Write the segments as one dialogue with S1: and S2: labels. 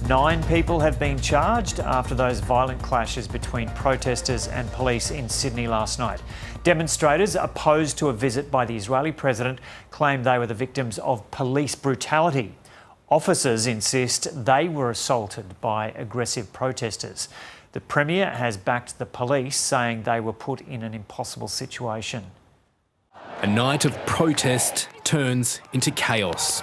S1: 9 people have been charged after those violent clashes between protesters and police in Sydney last night. Demonstrators opposed to a visit by the Israeli president claimed they were the victims of police brutality. Officers insist they were assaulted by aggressive protesters. The Premier has backed the police, saying they were put in an impossible situation.
S2: A night of protest turns into chaos.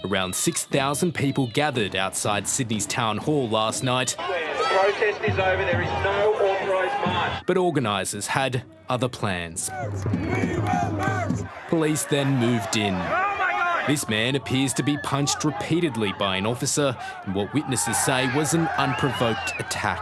S2: Around 6,000 people gathered outside Sydney's Town Hall last night.
S3: The protest is over, there is no authorised march.
S2: But organisers had other plans. Police then moved in. This man appears to be punched repeatedly by an officer in what witnesses say was an unprovoked attack.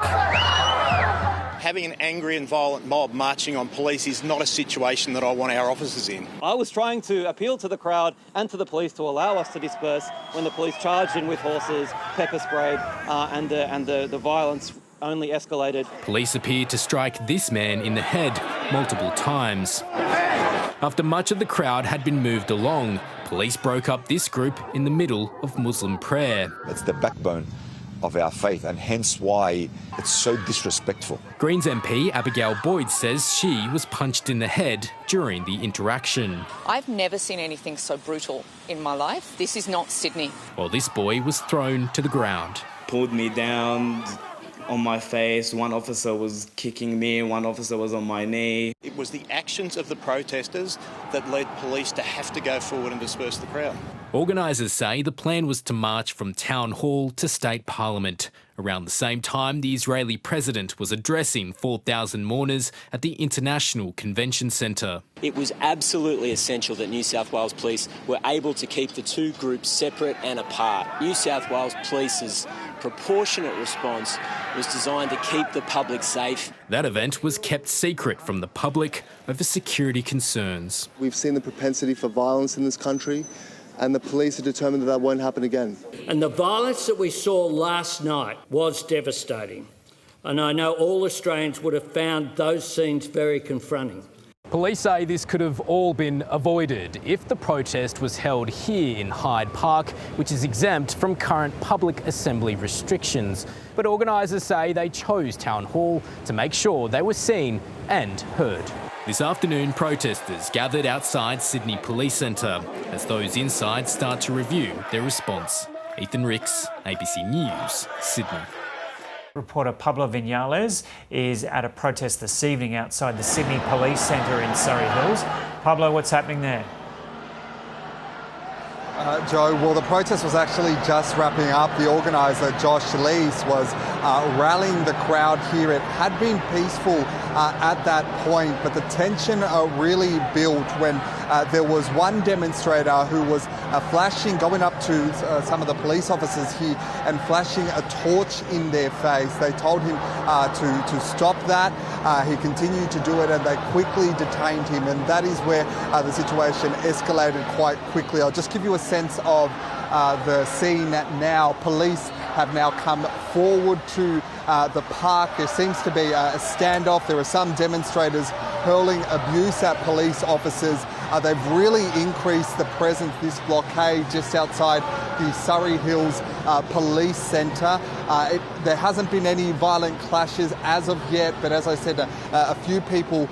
S4: Having an angry and violent mob marching on police is not a situation that I want our officers in.
S5: I was trying to appeal to the crowd and to the police to allow us to disperse when the police charged in with horses, pepper sprayed, and the violence only escalated.
S2: Police appeared to strike this man in the head multiple times. After much of the crowd had been moved along, police broke up this group in the middle of Muslim prayer.
S6: It's the backbone of our faith, and hence why it's so disrespectful.
S2: Greens MP Abigail Boyd says she was punched in the head during the interaction.
S7: I've never seen anything so brutal in my life. This is not Sydney.
S2: While this boy was thrown to the ground.
S8: Pulled me down on my face, one officer was kicking me, one officer was on my knee.
S4: It was the actions of the protesters that led police to have to go forward and disperse the crowd.
S2: Organisers say the plan was to march from Town Hall to State Parliament. Around the same time, the Israeli president was addressing 4,000 mourners at the International Convention Centre.
S9: It was absolutely essential that New South Wales Police were able to keep the two groups separate and apart. New South Wales Police's proportionate response was designed to keep the public safe.
S2: That event was kept secret from the public over security concerns.
S10: We've seen the propensity for violence in this country, and the police are determined that won't happen again.
S11: And the violence that we saw last night was devastating. And I know all Australians would have found those scenes very confronting.
S2: Police say this could have all been avoided if the protest was held here in Hyde Park, which is exempt from current public assembly restrictions. But organisers say they chose Town Hall to make sure they were seen and heard. This afternoon, protesters gathered outside Sydney Police Centre as those inside start to review their response. Ethan Ricks, ABC News, Sydney.
S1: Reporter Pablo Viñales is at a protest this evening outside the Sydney Police Centre in Surry Hills. Pablo, what's happening there?
S12: Joe, well, the protest was actually just wrapping up. The organiser, Josh Lees, was rallying the crowd here. It had been peaceful at that point, but the tension really built when there was one demonstrator who was going up to some of the police officers here and flashing a torch in their face. They told him to stop that. He continued to do it, and they quickly detained him, and that is where the situation escalated quite quickly. I'll just give you a sense of the scene now. Police have now come forward to the park. There seems to be a standoff. There are some demonstrators hurling abuse at police officers. They've really increased the presence, this blockade just outside the Surry Hills Police Centre. There hasn't been any violent clashes as of yet, but as I said, a few people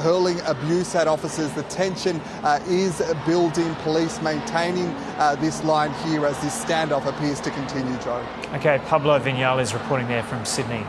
S12: hurling abuse at officers. The tension is building, police maintaining this line here as this standoff appears to continue, Joe.
S1: OK, Pablo Viñales reporting there from Sydney.